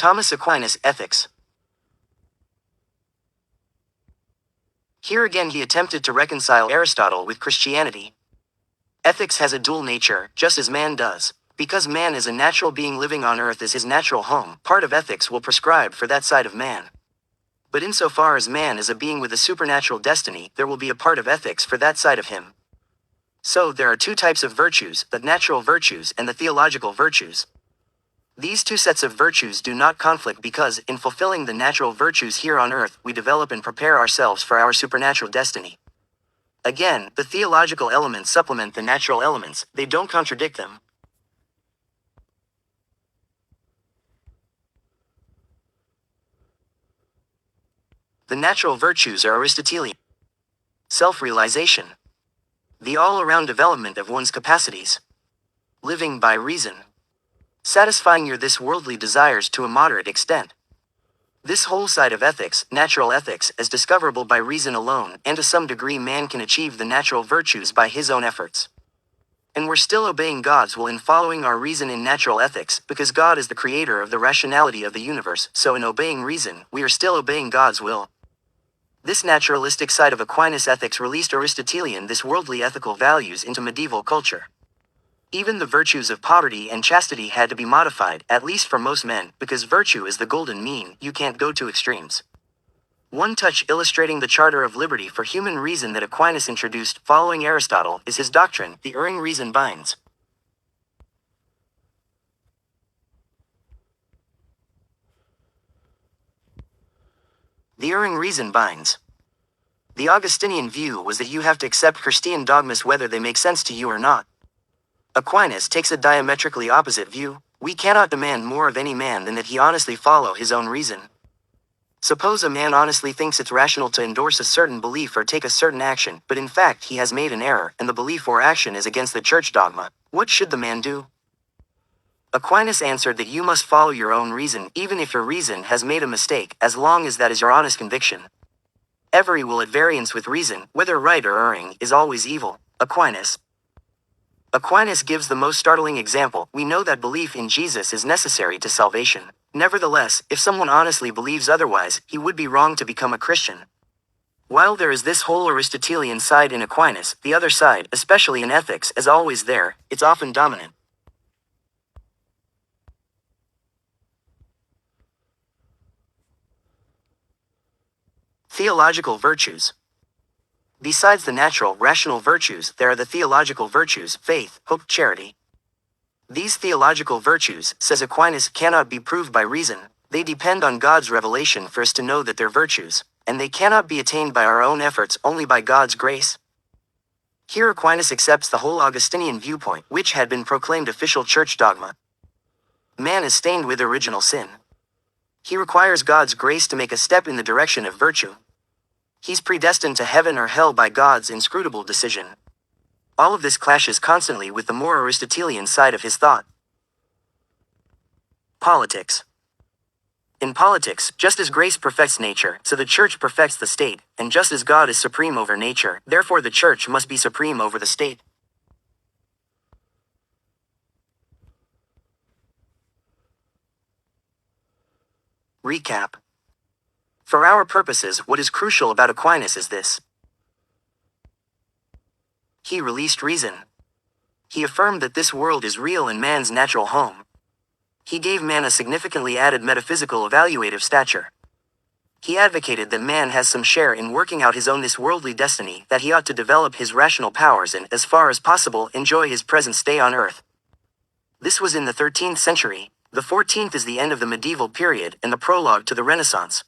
Thomas Aquinas' Ethics. Here again he attempted to reconcile Aristotle with Christianity. Ethics has a dual nature, just as man does. Because man is a natural being living on earth as his natural home, part of ethics will prescribe for that side of man. But insofar as man is a being with a supernatural destiny, there will be a part of ethics for that side of him. So there are two types of virtues, the natural virtues and the theological virtues. These two sets of virtues do not conflict because, in fulfilling the natural virtues here on earth, we develop and prepare ourselves for our supernatural destiny. Again, the theological elements supplement the natural elements, they don't contradict them. The natural virtues are Aristotelian. Self-realization. The all-around development of one's capacities. Living by reason. Satisfying your this worldly desires to a moderate extent. This whole side of ethics, natural ethics, is discoverable by reason alone, and to some degree man can achieve the natural virtues by his own efforts. And we're still obeying God's will in following our reason in natural ethics, because God is the creator of the rationality of the universe, so in obeying reason, we are still obeying God's will. This naturalistic side of Aquinas' ethics released Aristotelian this worldly ethical values into medieval culture. Even the virtues of poverty and chastity had to be modified, at least for most men, because virtue is the golden mean, you can't go to extremes. One touch illustrating the charter of liberty for human reason that Aquinas introduced following Aristotle is his doctrine, the erring reason binds. The erring reason binds. The Augustinian view was that you have to accept Christian dogmas whether they make sense to you or not. Aquinas takes a diametrically opposite view. We cannot demand more of any man than that he honestly follow his own reason. Suppose a man honestly thinks it's rational to endorse a certain belief or take a certain action, but in fact he has made an error, and the belief or action is against the church dogma. What should the man do? Aquinas answered that you must follow your own reason, even if your reason has made a mistake, as long as that is your honest conviction. Every will at variance with reason, whether right or erring, is always evil. Aquinas gives the most startling example. We know that belief in Jesus is necessary to salvation. Nevertheless, if someone honestly believes otherwise, he would be wrong to become a Christian. While there is this whole Aristotelian side in Aquinas, the other side, especially in ethics, is always there, it's often dominant. Theological virtues. Besides the natural, rational virtues, there are the theological virtues, faith, hope, charity. These theological virtues, says Aquinas, cannot be proved by reason. They depend on God's revelation for us to know that they're virtues, and they cannot be attained by our own efforts, only by God's grace. Here Aquinas accepts the whole Augustinian viewpoint, which had been proclaimed official church dogma. Man is stained with original sin. He requires God's grace to make a step in the direction of virtue. He's predestined to heaven or hell by God's inscrutable decision. All of this clashes constantly with the more Aristotelian side of his thought. Politics. In politics, just as grace perfects nature, so the church perfects the state, and just as God is supreme over nature, therefore the church must be supreme over the state. Recap. For our purposes, what is crucial about Aquinas is this. He released reason. He affirmed that this world is real and man's natural home. He gave man a significantly added metaphysical evaluative stature. He advocated that man has some share in working out his own this worldly destiny, that he ought to develop his rational powers and, as far as possible, enjoy his present stay on earth. This was in the 13th century. The 14th is the end of the medieval period and the prologue to the Renaissance.